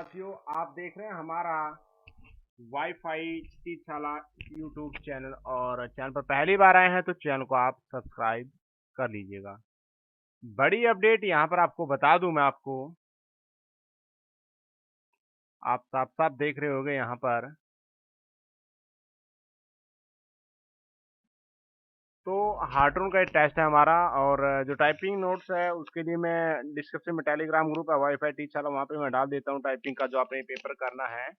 साथियों, आप देख रहे हैं हमारा वाईफाई टीचशाला यूट्यूब चैनल। और चैनल पर पहली बार आए हैं तो चैनल को आप सब्सक्राइब कर लीजिएगा। बड़ी अपडेट यहाँ पर आपको बता दूं, मैं आपको आप साफ साफ देख रहे होंगे यहाँ पर। तो हार्टून का एक टेस्ट है हमारा, और जो टाइपिंग नोट्स है उसके लिए मैं डिस्क्रिप्शन में टेलीग्राम ग्रुप है वाईफाई टीचशाला, वहाँ पे मैं डाल देता हूँ टाइपिंग का जो आपने पेपर करना है।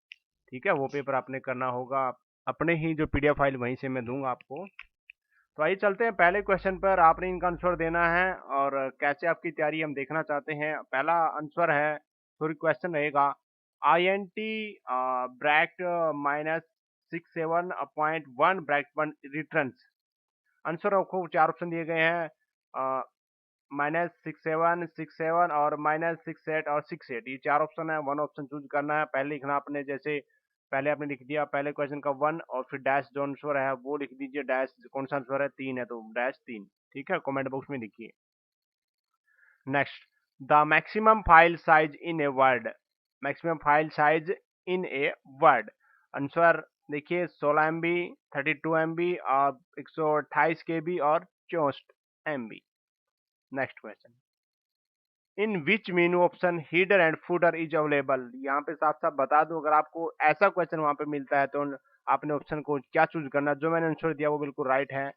ठीक है, वो पेपर आपने करना होगा अपने ही जो पीडीएफ फाइल वहीं से मैं दूंगा आपको। तो आइए चलते हैं पहले क्वेश्चन पर। आपने इनका आंसर देना है और कैसे आपकी तैयारी हम देखना चाहते हैं। पहला आंसर है, सॉरी क्वेश्चन रहेगा, I N T bracket -67.1 bracket 1 returns. Answer आपको चार ऑप्शन दिए गए हैं, -67, 67 और -68 और 68। ये चार ऑप्शन है, वन ऑप्शन चूज करना है। पहले लिखना आपने, जैसे पहले आपने लिख दिया पहले क्वेश्चन का वन, और फिर डैश जो आंसर है वो लिख दीजिए। डैश कौन सा आंसर है, तीन है तो डैश तीन। ठीक है, कमेंट बॉक्स में लिखिए। Next, the maximum file size in a word. Maximum file size in a word, answer देखिए 16 MB, 32 MB और 128 KB और 64 MB। Next question, in which menu option header and fodder is available. यहाँ पे साफ साफ बता दूं, अगर आपको ऐसा क्वेश्चन वहां पे मिलता है तो आपने ऑप्शन को क्या चूज करना। जो मैंने आंसर दिया वो बिल्कुल राइट है।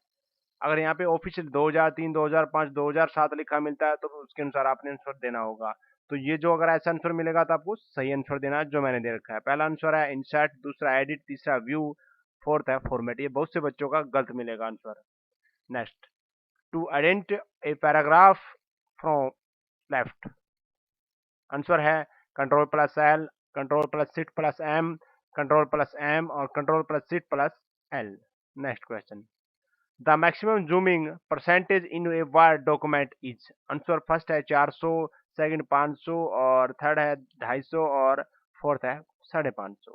अगर यहाँ पे ऑफिशियल 2003, 2005, 2007 लिखा मिलता है तो उसके अनुसार आपने आंसर देना होगा। तो ये जो अगर ऐसा आंसर मिलेगा तो आपको सही आंसर देना है जो मैंने दे रखा है। पहला आंसर है इंसर्ट, दूसरा एडिट, तीसरा व्यू, फोर्थ है फॉर्मेट। ये बहुत से बच्चों का गलत मिलेगा answer. Next, to indent a paragraph from left, answer है कंट्रोल+L, कंट्रोल+Shift+M, कंट्रोल+M और कंट्रोल+Shift+L। Next question, the maximum zooming percentage in a word document is. Answer first है 400, सेकंड 500 और थर्ड है 250 और फोर्थ है 550।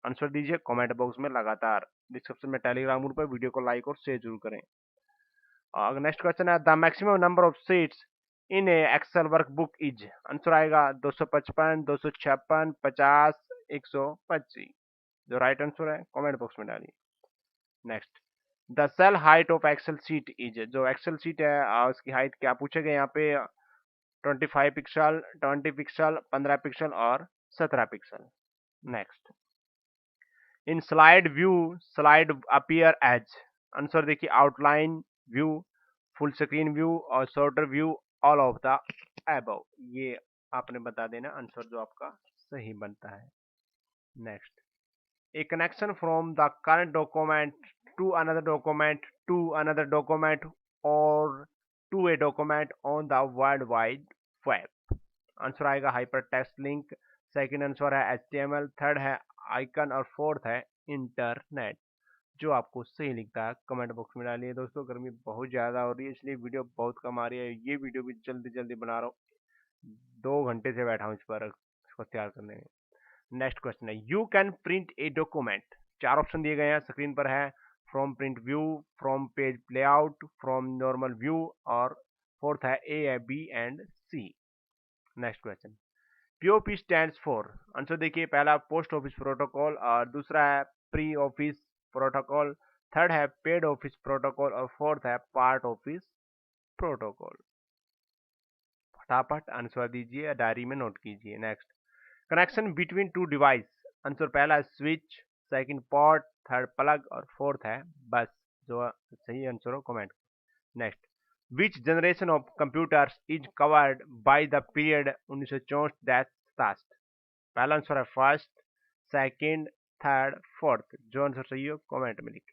आंसर दीजिए कमेंट बॉक्स में लगातार। डिस्क्रिप्शन में टेलीग्राम ग्रुप है, वीडियो को लाइक और शेयर जरूर करें। नेक्स्ट क्वेश्चन है, the maximum number of sheets in a Excel workbook is. Answer आएगा 255, 256, 50, 125। जो राइट आंसर है कमेंट बॉक्स में डालिए। Next, the cell height of Excel sheet is. जो एक्सेल शीट है उसकी हाइट क्या पूछेगा यहाँ पे, 25 पिक्सल, 20 पिक्सल, 15 पिक्सल और 17 pixel. Next, in slide view slide appear as. Answer देखिए outline view, full screen view और sorter view, all of the above. ये आपने बता देना आंसर जो आपका सही बनता है। Next, a connection from the current document to another document to another document और to a document on the world wide web. Answer आएगा hyper text link, second answer है HTML, थर्ड है आइकन और फोर्थ है internet. जो आपको सही लिखता है कमेंट बॉक्स में डालिए। दोस्तों गर्मी बहुत ज़्यादा हो रही है इसलिए वीडियो बहुत कम आ रही है। ये वीडियो भी जल्दी जल्दी बना रहा हूँ, 2 घंटे से बैठा हूँ इस पर, इसको तैयार करने में। नेक्स्ट क्वेश्चन है, you can print a document. चार ऑप्शन दिए गए हैं स्क्रीन पर है, from print view, from page layout, from normal view और फोर्थ है A, B and C। Next question, POP stands for. Answer देखिए, पहला पोस्ट ऑफिस प्रोटोकॉल और दूसरा है प्री ऑफिस प्रोटोकॉल, थर्ड है पेड ऑफिस प्रोटोकॉल और फोर्थ है पार्ट ऑफिस प्रोटोकॉल। फटाफट आंसर दीजिए, डायरी में नोट कीजिए। Next, connection between two device. Answer पहला है switch, second port, third plug और फोर्थ है बस। जो सही आंसर हो comment. Next, which generation of computers is covered by the period 1964। पहला आंसर है फर्स्ट, सेकंड, थर्ड, फोर्थ। जो आंसर सही हो कमेंट में लिखें।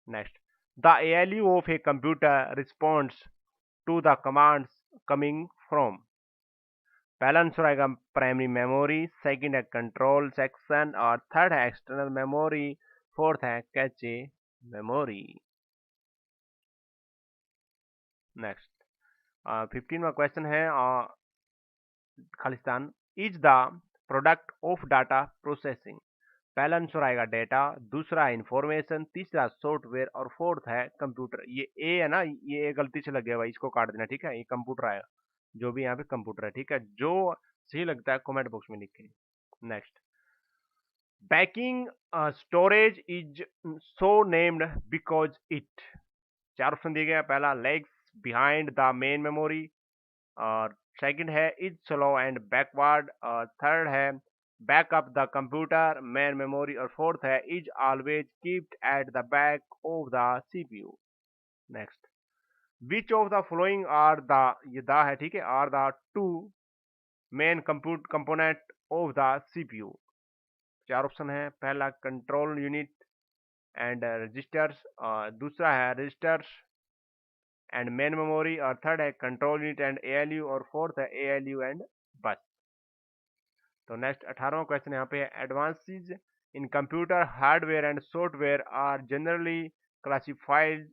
Next, the ALU of a computer responds to the commands coming from. पहला answer आएगा primary memory, second है कंट्रोल सेक्शन और थर्ड है एक्सटर्नल मेमोरी, फोर्थ है कैचे मेमोरी। नेक्स्ट, 15वां क्वेश्चन है, Khalistan is the product of data processing. पहला answer आएगा data, दूसरा है इंफॉर्मेशन, तीसरा सॉफ्टवेयर और फोर्थ है कंप्यूटर। ये ए है ना, ये गलती से लग गया भाई, इसको काट देना। ठीक है, ये कंप्यूटर आएगा, जो भी यहाँ पे कंप्यूटर है। ठीक है, जो सही लगता है कमेंट बॉक्स में लिखें। Next, backing storage is so named because it, चार ऑप्शन दिए गए हैं। पहला, lags behind the main memory, और सेकंड है इज स्लो एंड बैकवर्ड, और थर्ड है backup the computer main memory, और फोर्थ है is always keeped at the back of the CPU. Next, which of the following are the, ये the है, ठीक है, are the two main component of the CPU. चार option है। पहला, control unit and registers, दूसरा है रजिस्टर्स एंड मेन मेमोरी, और थर्ड है कंट्रोल यूनिट एंड एएलयू, और फोर्थ है एएलयू एंड बस। तो नेक्स्ट 18वां क्वेश्चन यहाँ पे है, advances in computer hardware and software are generally classified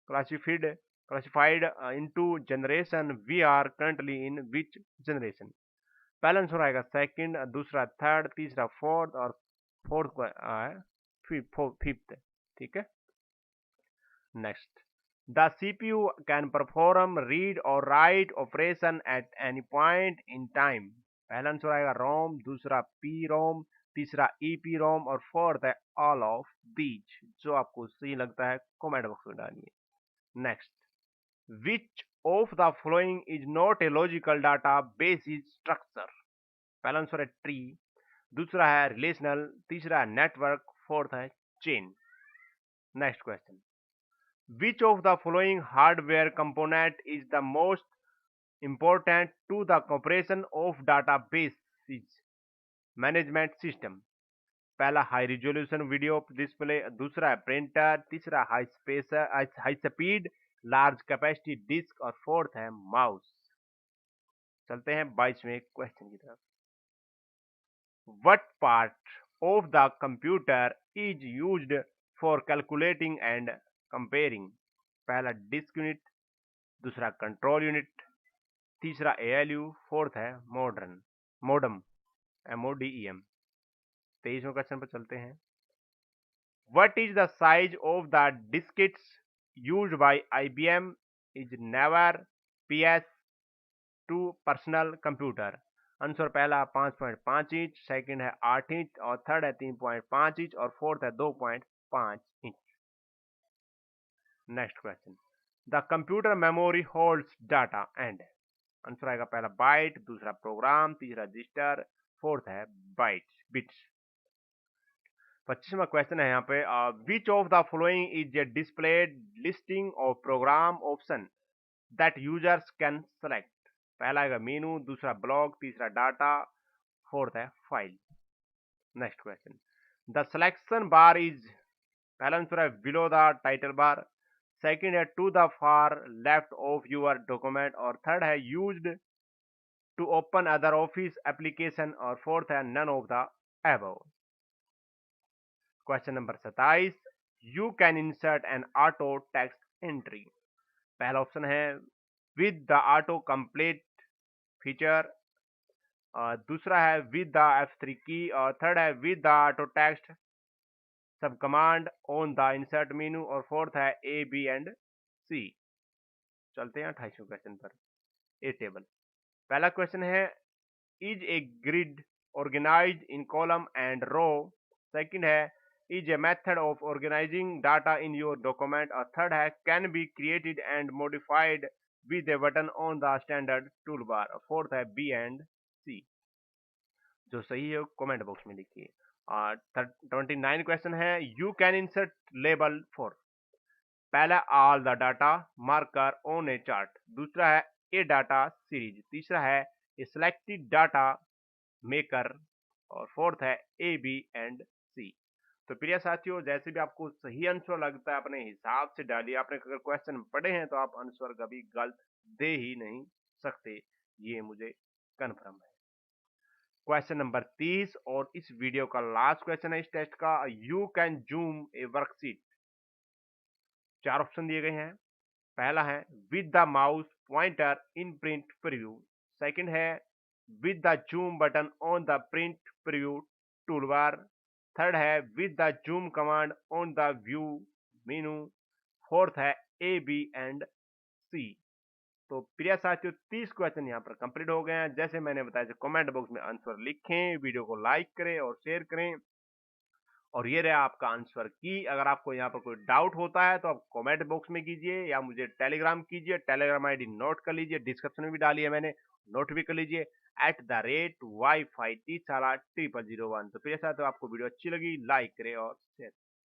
classified classified into generation, we are currently in which generation. पहला आंसर आएगा सेकंड, दूसरा थर्ड, तीसरा फोर्थ, और फोर्थ फिफ्थ, ठीक है। Next, the CPU can perform read और write operation at any point in time. पहला answer आएगा रोम, दूसरा पी रोम, तीसरा ईपी रोम, और फोर्थ है ऑल ऑफ दीज। जो आपको सही लगता है कमेंट बॉक्स में डालिए। Next, which of the following is not a logical data basis structure. पहला आंसर है ट्री, दूसरा है रिलेशनल, तीसरा है नेटवर्क, फोर्थ है chain. Next question, which of the following hardware component is the most important to the operation of databases management system? पहला, high resolution video display, दूसरा है प्रिंटर, तीसरा high speed large capacity disk, और fourth है mouse. चलते हैं 22वें question की तरफ। What part of the computer is used for calculating and comparing? पहला डिस्क यूनिट, दूसरा कंट्रोल यूनिट, तीसरा एएलयू, फोर्थ है मोडम MODEM। 23वें क्वेश्चन पर चलते हैं। What is the size of the diskettes used by IBM is never PS two personal computer? Answer पहला 5.5 inch, second है 8 इंच, और थर्ड है 3.5 इंच, और फोर्थ है 2.5 inch. Next question, the computer memory holds data and. Answer आएगा पहला bite, दूसरा programme, तीसरा रजिस्टर, फोर्थ है बिट्स। 25वां क्वेश्चन है यहाँ पे, विच of the following is a displayed listing of programme option that users can select? पहला आएगा मेनू, दूसरा ब्लॉक, तीसरा डाटा, फोर्थ है file. Next question, the selection bar is, पहला आंसर है below the title bar, second है to the far left of your document, और third है used to open other office application, और फोर्थ है none of the above. Question number 27, you can insert an auto text entry. पहला option है with the auto complete feature, दूसरा है with the F3 key, और third है with the auto text sub command on the insert menu, और fourth है A, B and C। चलते हैं 28वें क्वेश्चन पर, ए टेबल। पहला क्वेश्चन है, is a grid organised in column and row, second है is a method of organising data in your document, और थर्ड है can be created and modified with a button on the standard tool bar, और fourth है B and C। जो सही है comment box में लिखिए। 29 क्वेश्चन है, you can insert label for. पहला all the data marker on a chart, दूसरा है ए डाटा सीरीज, तीसरा है ए सिलेक्टेड डाटा मेकर, और फोर्थ है A, B एंड C। तो प्रिय साथियों, जैसे भी आपको सही आंसर लगता है अपने हिसाब से डालिए। आपने अगर क्वेश्चन पढ़े हैं तो आप आंसर कभी गलत दे ही नहीं सकते, ये मुझे कन्फर्म है। क्वेश्चन नंबर 30 और इस वीडियो का लास्ट क्वेश्चन है इस टेस्ट का, you can zoom a worksheet. चार ऑप्शन दिए गए हैं। पहला है with the mouse pointer in print preview, second है with the zoom button on the print preview toolbar, third है with the zoom command on the view menu, fourth है A, B and C। तो प्रिय साथियों 30 question यहाँ पर complete हो गए हैं। जैसे मैंने बताया कमेंट बॉक्स में आंसर लिखें, वीडियो को लाइक करें और शेयर करें। और ये रहा आपका आंसर की। अगर आपको यहाँ पर कोई डाउट होता है तो आप कमेंट बॉक्स में कीजिए या मुझे टेलीग्राम कीजिए। टेलीग्राम आईडी नोट कर लीजिए, डिस्क्रिप्शन में भी डाली है मैंने, नोट भी कर लीजिए @wifi Tisala 0001। तो फिर ऐसा तो आपको वीडियो अच्छी लगी लाइक करें और शेयर